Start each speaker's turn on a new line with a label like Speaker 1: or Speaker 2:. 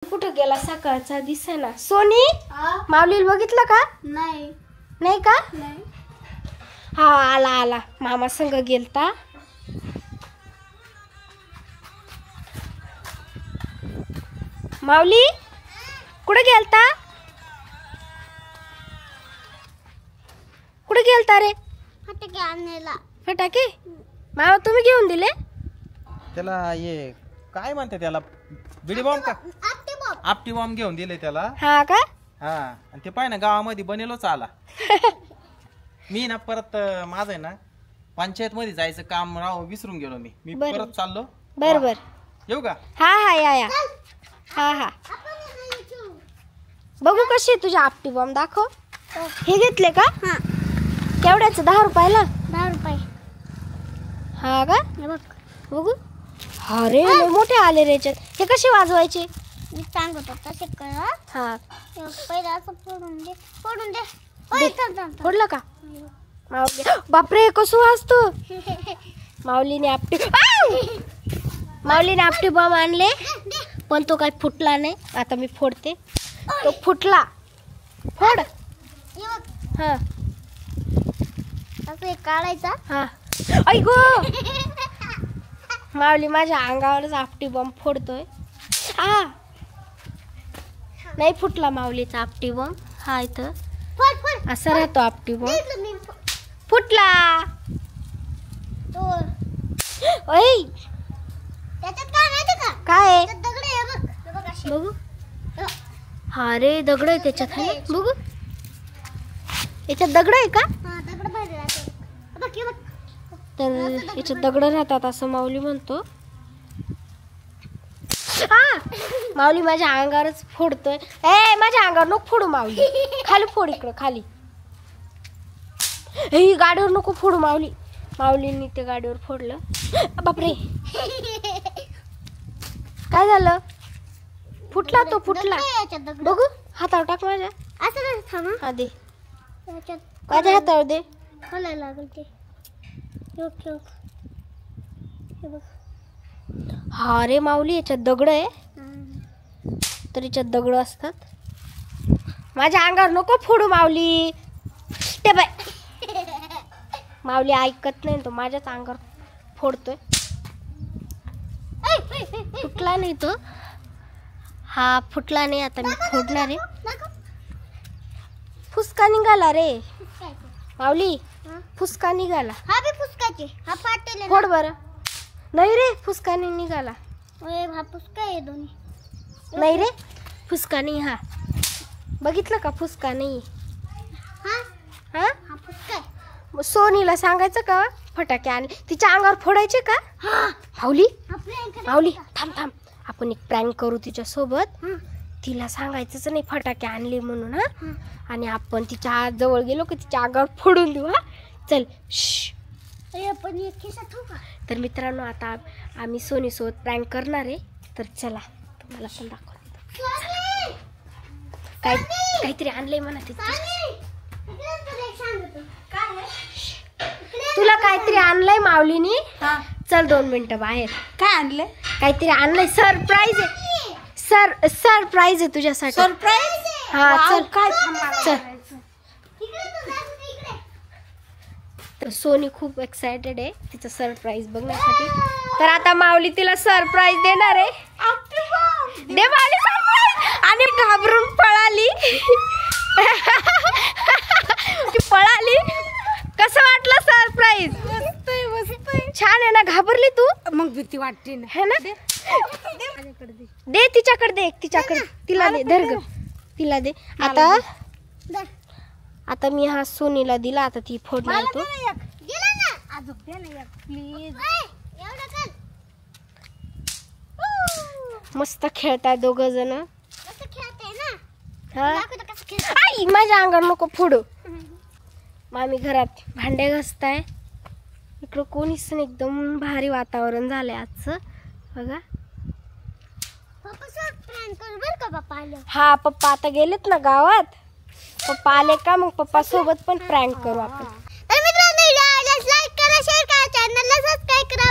Speaker 1: कुठं गेला सकाळचा दिसेना। सोनी माऊलीला बघितलं का?
Speaker 2: नाही
Speaker 1: नाही का?
Speaker 2: नाही।
Speaker 1: हा आला आला, मामा संग गेलता। माऊली कुठे गेलता? कुठे गेलता रे?
Speaker 2: फटाके आणायला।
Speaker 1: फटाके मामा तुम्ही घेऊन दिले?
Speaker 3: त्याला ये काय म्हणते त्याला, बिडी बॉम्ब का आपटी बॉम्ब घेऊन दिले त्याला।
Speaker 1: हा का?
Speaker 3: हा आणि ते पाय ना गावामध्ये बनेलोच आला। मी ना परत माझं आहे ना पंचायत मध्ये जायचं काम राव विसरून गेलो मी परत चाललो।
Speaker 1: बरोबर
Speaker 3: येऊ का?
Speaker 1: हा हा या हा हा। बघू कशी तुझी आपटी बॉम्ब दाखव। हे घेतले का?
Speaker 2: हा।
Speaker 1: केवढ्याचं? 10 रुपयाला?
Speaker 2: 10 रुपये।
Speaker 1: हा का?
Speaker 2: हे बघ
Speaker 1: बघू। अरे लय मोठे आले रे याच्यात। हे कसे वाजवायचे?
Speaker 2: मी सांगतो तसे कर।
Speaker 1: हा
Speaker 2: पहिलं असं फोडून दे फोडून दे। ओय थांब थांब
Speaker 1: फोडलं का? माऊली बापरे कसं वाजतो। माऊलीने आपटी बॉम्ब आणले पण तो काही फुटला नाही। आता मी फोडते। तो फुटला। फोड। हा
Speaker 2: असं काढायचा।
Speaker 1: हा ऐक माऊली माझ्या अंगावरच आपटी बॉम्ब फोडतोय। हा नाही फुटला माऊलीचा आपटी बॉम्ब। हा इथं
Speaker 2: फोड फोड
Speaker 1: असा राहतो आपटी बॉम्ब।
Speaker 2: घेतलं मी।
Speaker 1: फुटला।
Speaker 2: तो
Speaker 1: ओय
Speaker 2: त्याच्यात काय माहिती का?
Speaker 1: काय आहे?
Speaker 2: त्याच्यात दगड आहे बघ। हे बघ असे।
Speaker 1: बघू। हा रे दगड आहे त्याच्यात है ना? बघू याच्यात दगड आहे का?
Speaker 2: हा दगड भरले राहते। बघ हे बघ।
Speaker 1: तर याच्यात दगड राहतात असं माऊली म्हणतो। हा माऊली माझ्या अंगावरच फोडतोय। ए माझ्या अंगावर नको फोडू माऊली, खाली फोड इकडं खाली। हे गाडीवर नको फोडू माऊली। माऊलींनी ते गाडीवर फोडलं। बापरे काय झालं? फुटला तो फुटला।
Speaker 2: दगड आहे याच्यात दगड।
Speaker 1: बघू हातावर टाक माझ्या।
Speaker 2: असं नाही थांब हा.
Speaker 1: हा दे
Speaker 2: याच्यात
Speaker 1: माझ्या हातावर दे।
Speaker 2: खोलायला लागेल ते। हे बघ हे बघ. हे बघ।
Speaker 1: हा रे माऊली याच्यात दगड आहे।
Speaker 2: हा.
Speaker 1: तर याच्यात दगड असतात। माझ्या अंगावर नको फोडू माऊली। ते बाय माऊली ऐकत नाही तो माझ्याच अंगावर फोडतोय। फुटला नाही तो। हा फुटला नाही। आता मी फोडणार आहे। फुसका निघाला रे माऊली। फुसका निघाला।
Speaker 2: हा बी फुसकाचे। हा फाटेल
Speaker 1: फोड बरं। नाही रे फुसका नाही निघाला।
Speaker 2: ओए हा फुसका आहे दोन्ही।
Speaker 1: नाही रे फुसका नाही। हा बघितलं का फुसका नाही।
Speaker 2: हा
Speaker 1: हा
Speaker 2: हा फुसका आहे।
Speaker 1: मग सोनीला सांगायचं का फटाके आणले? तिच्या अंगावर फोडायचे का?
Speaker 2: हा
Speaker 1: माऊली
Speaker 2: आपल्या
Speaker 1: माऊली थांब थांब आपण एक प्रँक करू तिच्या सोबत।
Speaker 2: हा
Speaker 1: तिला सांगायचंच नाही फटाके आणले म्हणून। हा
Speaker 2: हा.
Speaker 1: आणि आपण तिच्या जवळ गेलो की तिच्या अंगावर फोडून देऊ। हा चल श्श.
Speaker 2: अरे पण एक खिसा ठेवू का?
Speaker 1: तर मित्रांनो आता आम्ही सोनी सोबत प्रँक करणार आहे। तर चला तुम्हाला पण दाखवते। काहीतरी आणलंय म्हणा तिथे। तुला काहीतरी आणलंय माऊलीनी। चल 2 मिनिटं बाहेर।
Speaker 2: काय आणले?
Speaker 1: काहीतरी आणलंय सरप्राईज आहे। सरप्राईज आहे तुझ्यासाठी।
Speaker 2: सरप्राईज?
Speaker 1: हा चल
Speaker 2: काय
Speaker 1: चल। तर सोनी खूप एक्सायटेड आहे तिचं सरप्राईज बघण्यासाठी। तर आता माऊली तिला सरप्राईज देणार आहे। दे माऊली सरप्राईज। आणि घाबरून पळाली। ती पळाली। कसं वाटलं सरप्राईज? छान आहे ना? घाबरली तू?
Speaker 2: मग भीती वाटते ना
Speaker 1: है ना? दे तिच्याकडे दे तिच्याकडे। तिला दे धर ग तिला दे। आता मी हा सोनीला दिला। आता ती फोडणार तो।
Speaker 2: प्लीज
Speaker 1: मस्त खेळताय दोघ जण। आई माझ्या अंगावर नको फोडू। मामी घरात भांडे घासताय। इकडं कोणीच नाही। एकदम भारी वातावरण झालंय आजचं बघा। हा पप्पा आता गेलेत ना गावात। पप्पा आले का मग पप्पा सोबत पण प्रँक करू आपण।
Speaker 2: तर मित्रांनो व्हिडिओ आवडल्यास लाईक करा, शेअर करा, चॅनलला सबस्क्राइब करा।